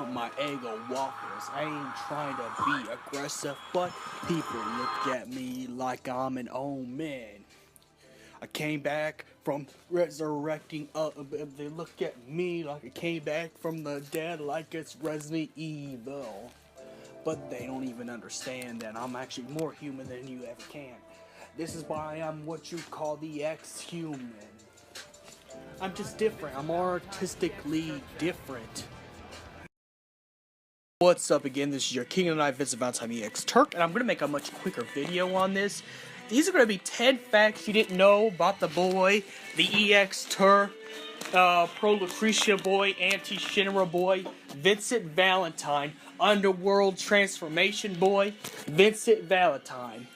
My Eggo waffles. I ain't trying to be aggressive, but people look at me like I'm an old man. I came back from resurrecting. They look at me like I came back from the dead, like it's Resident Evil. But they don't even understand that I'm actually more human than you ever can. This is why I'm what you call the ex-human. I'm just different. I'm artistically different. What's up again? This is your King of the Night, VincentValentine EX Turk, and I'm going to make a much quicker video on this. These are going to be 10 facts you didn't know about the boy, the EX Turk, Pro Lucretia boy, Anti-Shinra boy, Vincent Valentine, Underworld Transformation boy, Vincent Valentine.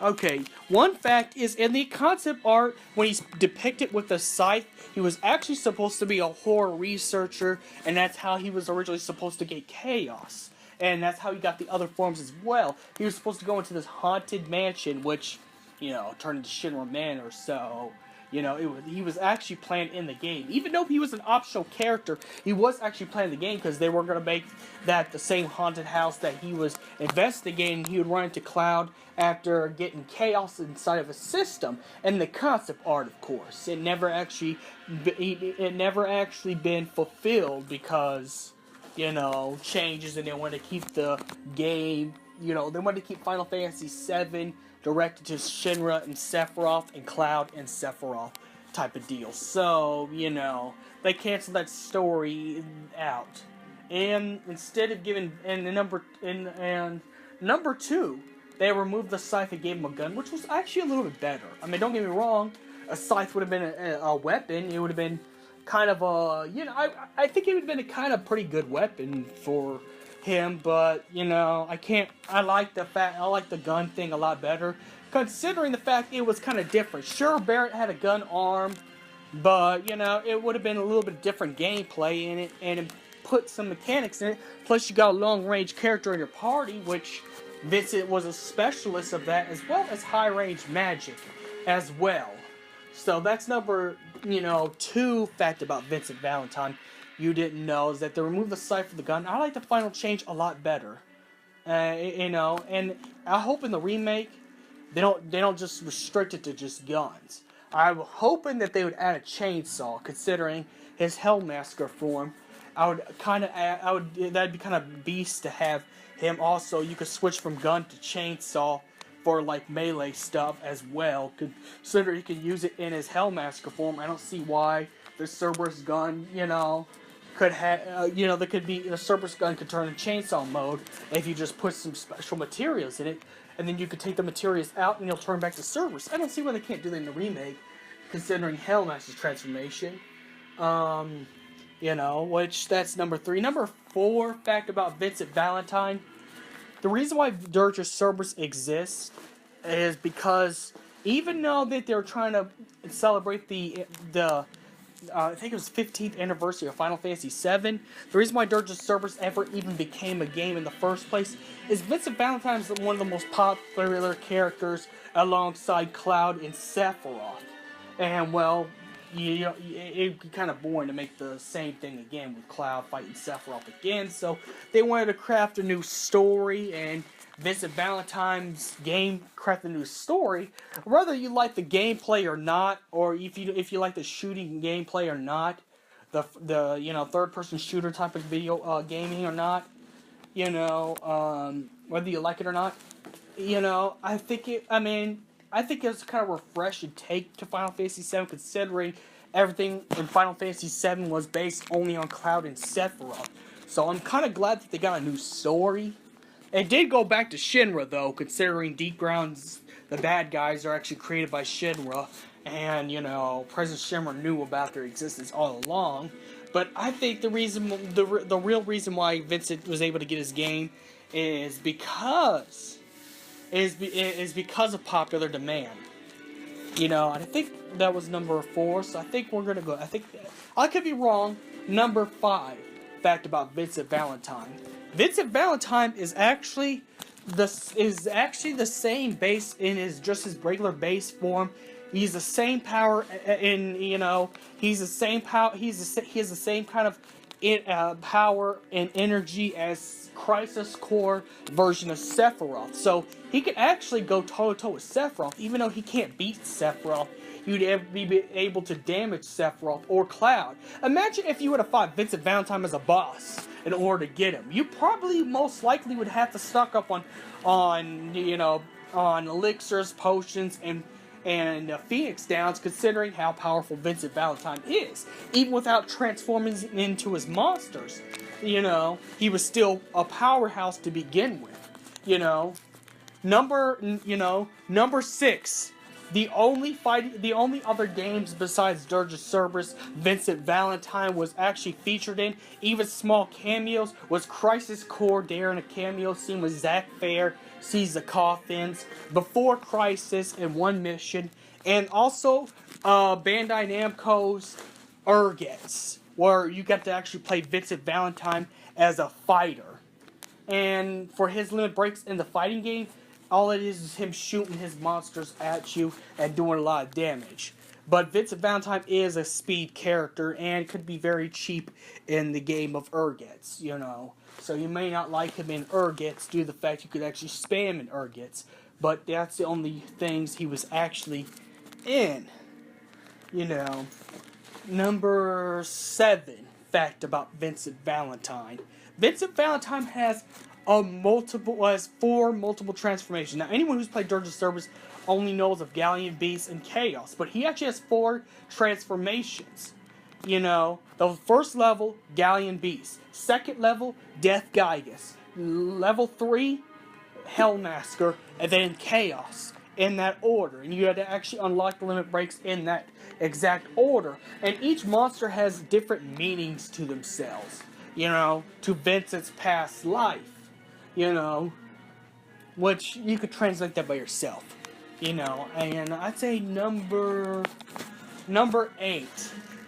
Okay, one fact is in the concept art, when he's depicted with the scythe, he was actually supposed to be a horror researcher, and that's how he was originally supposed to get chaos. And that's how he got the other forms as well. He was supposed to go into this haunted mansion, which, turned into Shinra Manor, so... he was actually planned in the game. Even though he was an optional character, he was actually planned in the game because they were going to make that the same haunted house that he was investigating. He would run into Cloud after getting chaos inside of a system. And the concept art, of course, it never actually been fulfilled because, changes, and they wanted to keep the game, they wanted to keep Final Fantasy VII directed to Shinra and Sephiroth and Cloud and Sephiroth type of deal. So, they canceled that story out. And instead of giving number two, they removed the scythe and gave him a gun, which was actually a little bit better. I mean, don't get me wrong, a scythe would have been a weapon. It would have been kind of a, I think it would have been a kind of pretty good weapon for him, but I like the gun thing a lot better, considering the fact it was kind of different. Sure, Barrett had a gun arm, but it would have been a little bit different gameplay in it, and it put some mechanics in it. Plus, you got a long-range character in your party, which Vincent was a specialist of that, as well as high-range magic as well. So that's number 2 fact about Vincent Valentine you didn't know, is that they removed the sight from the gun. I like the final change a lot better. And I hope in the remake they don't just restrict it to just guns. I'm hoping that they would add a chainsaw, considering his Hellmasker form. That'd be kind of beast to have him also. You could switch from gun to chainsaw for like melee stuff as well. Considering he can use it in his Hellmasker form, I don't see why the Cerberus gun, could have, there could be a Cerberus gun could turn in chainsaw mode if you just put some special materials in it, and then you could take the materials out and you'll turn back to Cerberus. I don't see why they can't do that in the remake, considering Hellmaster's transformation. Which that's number 3. Number 4 fact about Vincent Valentine. The reason why Dirge of Cerberus exists is because even though that they're trying to celebrate the I think it was 15th anniversary of Final Fantasy VII. The reason why Dirge of Cerberus ever even became a game in the first place is Vincent Valentine is one of the most popular characters alongside Cloud and Sephiroth. And, well, it'd be kind of boring to make the same thing again with Cloud fighting Sephiroth again. So they wanted to craft a new story, and Vincent Valentine's game craft a new story. Whether you like the gameplay or not, or if you like the shooting gameplay or not, the third person shooter type of video gaming or not, whether you like it or not, I think it's kind of a refreshing take to Final Fantasy VII, considering everything in Final Fantasy VII was based only on Cloud and Sephiroth. So I'm kind of glad that they got a new story. It did go back to Shinra, though, considering Deep Ground's, the bad guys, are actually created by Shinra, and, President Shinra knew about their existence all along. But I think the real reason why Vincent was able to get his game is because of popular demand. And I think that was number 4, so I think we're gonna go. I could be wrong. Number 5 fact about Vincent Valentine. Vincent Valentine is actually the same base in his regular base form. He's the same power he has the same kind of power and energy as Crisis Core version of Sephiroth. So he could actually go toe-to-toe with Sephiroth, even though he can't beat Sephiroth. You'd be able to damage Sephiroth or Cloud. Imagine if you would have fought Vincent Valentine as a boss in order to get him. You probably most likely would have to stock up on elixirs, potions, and Phoenix Downs, considering how powerful Vincent Valentine is. Even without transforming into his monsters, he was still a powerhouse to begin with. Number 6. The only other games besides Dirge of Cerberus Vincent Valentine was actually featured in, even small cameos, was Crisis Core during a cameo scene with Zack Fair, sees the coffins, Before Crisis in one mission, and also Bandai Namco's Urgets, where you got to actually play Vincent Valentine as a fighter. And for his limit breaks in the fighting game, all it is him shooting his monsters at you and doing a lot of damage. But Vincent Valentine is a speed character and could be very cheap in the game of Urgets, So you may not like him in Urgets due to the fact you could actually spam in Urgets. But that's the only things he was actually in. Number 7 fact about Vincent Valentine. Vincent Valentine has 4 multiple transformations. Now, anyone who's played Dirge of Cerberus only knows of Galleon Beast and Chaos, but he actually has 4 transformations. The first level, Galleon Beast. Second level, Death Gygus. Level 3, Hellmasker, and then Chaos. In that order. And you had to actually unlock the limit breaks in that exact order. And each monster has different meanings to themselves. To Vincent's past life. Which you could translate that by yourself. And I'd say number 8.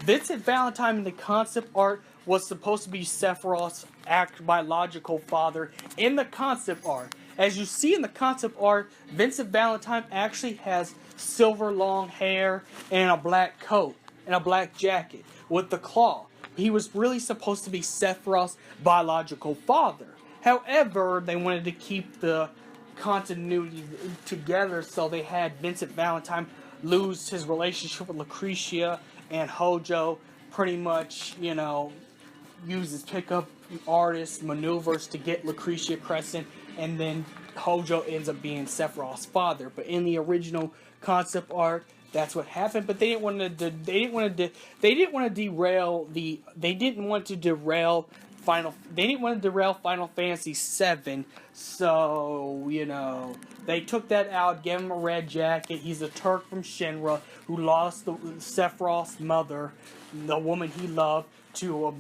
Vincent Valentine in the concept art was supposed to be Sephiroth's biological father in the concept art. As you see in the concept art, Vincent Valentine actually has silver long hair and a black coat and a black jacket with the claw. He was really supposed to be Sephiroth's biological father. However, they wanted to keep the continuity together, so they had Vincent Valentine lose his relationship with Lucretia, and Hojo pretty much, use his pickup artist maneuvers to get Lucretia Crescent, and then Hojo ends up being Sephiroth's father. But in the original concept art, that's what happened. But they didn't want to derail Final Fantasy VII, so, they took that out, gave him a red jacket. He's a Turk from Shinra who lost Sephiroth's mother, the woman he loved, to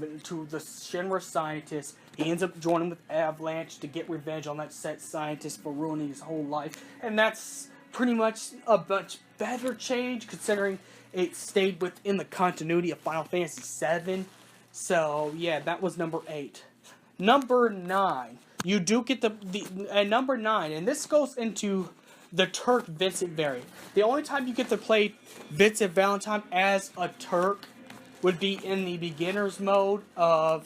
the Shinra scientist. He ends up joining with Avalanche to get revenge on that set scientist for ruining his whole life. And that's pretty much a much better change, considering it stayed within the continuity of Final Fantasy VII. So, yeah, that was number 8. Number 9. You do get number 9, and this goes into the Turk Vincent variant. The only time you get to play Vincent Valentine as a Turk would be in the beginner's mode of,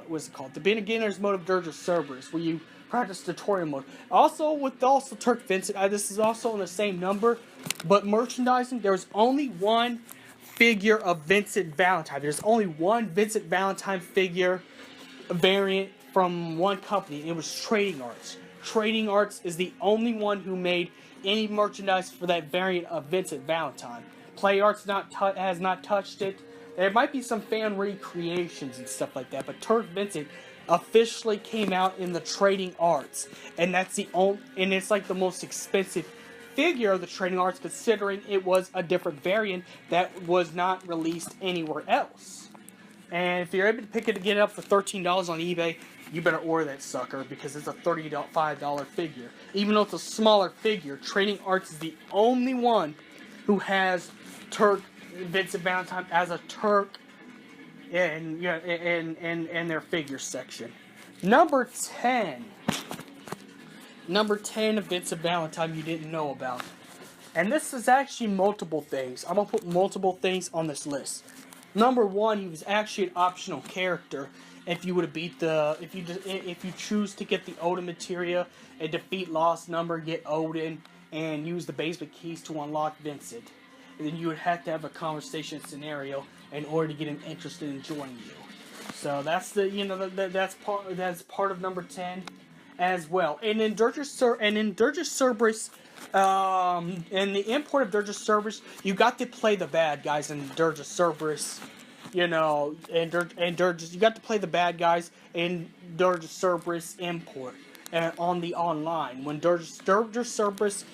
what's it called? The beginner's mode of Dirge of Cerberus, where you practice tutorial mode. Also, Turk Vincent, this is also in the same number, but merchandising, there's only one figure of Vincent Valentine. There's only one Vincent Valentine figure variant from one company. It was Trading Arts. Trading Arts is the only one who made any merchandise for that variant of Vincent Valentine. Play Arts has not touched it. There might be some fan recreations and stuff like that, but Turk Vincent officially came out in the Trading Arts, and it's like the most expensive figure of the Trading Arts, considering it was a different variant that was not released anywhere else. And if you're able to pick it to get it up for $13 on eBay, you better order that sucker, because it's a $35 figure. Even though it's a smaller figure, Trading Arts is the only one who has Vincent Valentine as a Turk in their figure section. Number 10. Number 10 of Vincent Valentine you didn't know about. And this is actually multiple things. I'm going to put multiple things on this list. Number 1, he was actually an optional character. If you would have beat the, if you choose to get the Odin materia and defeat Lost Number, get Odin, and use the basic keys to unlock Vincent, and then you would have to have a conversation scenario in order to get him interested in joining you. So that's the, that's part of number 10 as well. And in Dirge Cerberus, in the import of Dirge Cerberus, you got to play the bad guys in Dirge Cerberus. You know, and you got to play the bad guys in Dirge Cerberus import on the online. When Dirge Cerberus,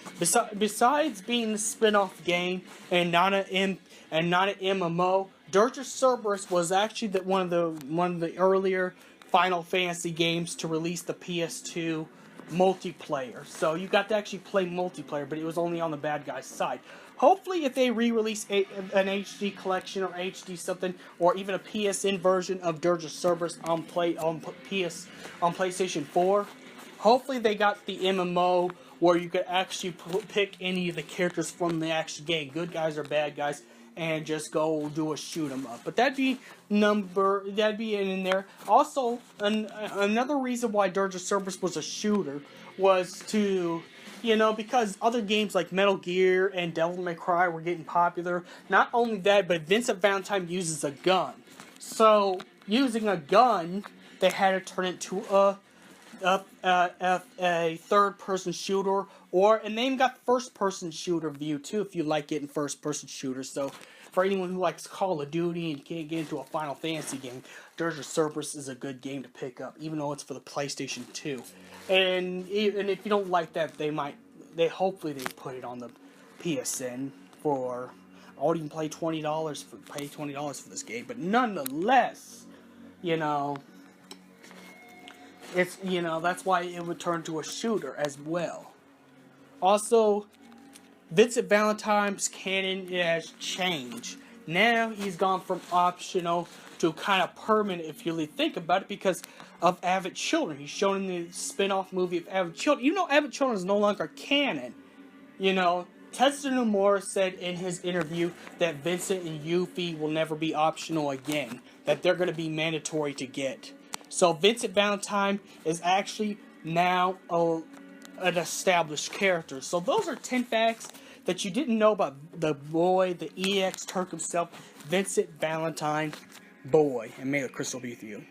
besides being a spin-off game and not an MMO, Dirge Cerberus was actually one of the earlier Final Fantasy games to release the PS2 multiplayer. So you got to actually play multiplayer, but it was only on the bad guy's side. Hopefully, if they re-release an HD collection or HD something, or even a PSN version of Dirge Cerberus on PlayStation 4, hopefully they got the MMO where you could actually pick any of the characters from the actual game, good guys or bad guys, and just go do a shoot 'em up. But that'd be in there. Also, another reason why Dirge Cerberus was a shooter was to, because other games like Metal Gear and Devil May Cry were getting popular. Not only that, but Vincent Valentine uses a gun. So, using a gun, they had to turn it to a third-person shooter, and they even got first-person shooter view too, if you like getting first-person shooters. So, for anyone who likes Call of Duty and can't get into a Final Fantasy game, Dirge Cerberus is a good game to pick up, even though it's for the PlayStation 2. And if you don't like that, hopefully they put it on the PSN for, I would even pay $20 for this game. But nonetheless, it's, that's why it would turn to a shooter as well. Also, Vincent Valentine's canon has changed. Now he's gone from optional to kind of permanent, if you really think about it, because of Avid Children. He's shown in the spin-off movie of Avid Children. Even though Avid Children is no longer canon, Tetsuya Nomura said in his interview that Vincent and Yuffie will never be optional again, that they're going to be mandatory to get. So Vincent Valentine is actually now an established character. So those are 10 facts that you didn't know about the boy, the EX Turk himself, Vincent Valentine boy. And may the crystal be with you.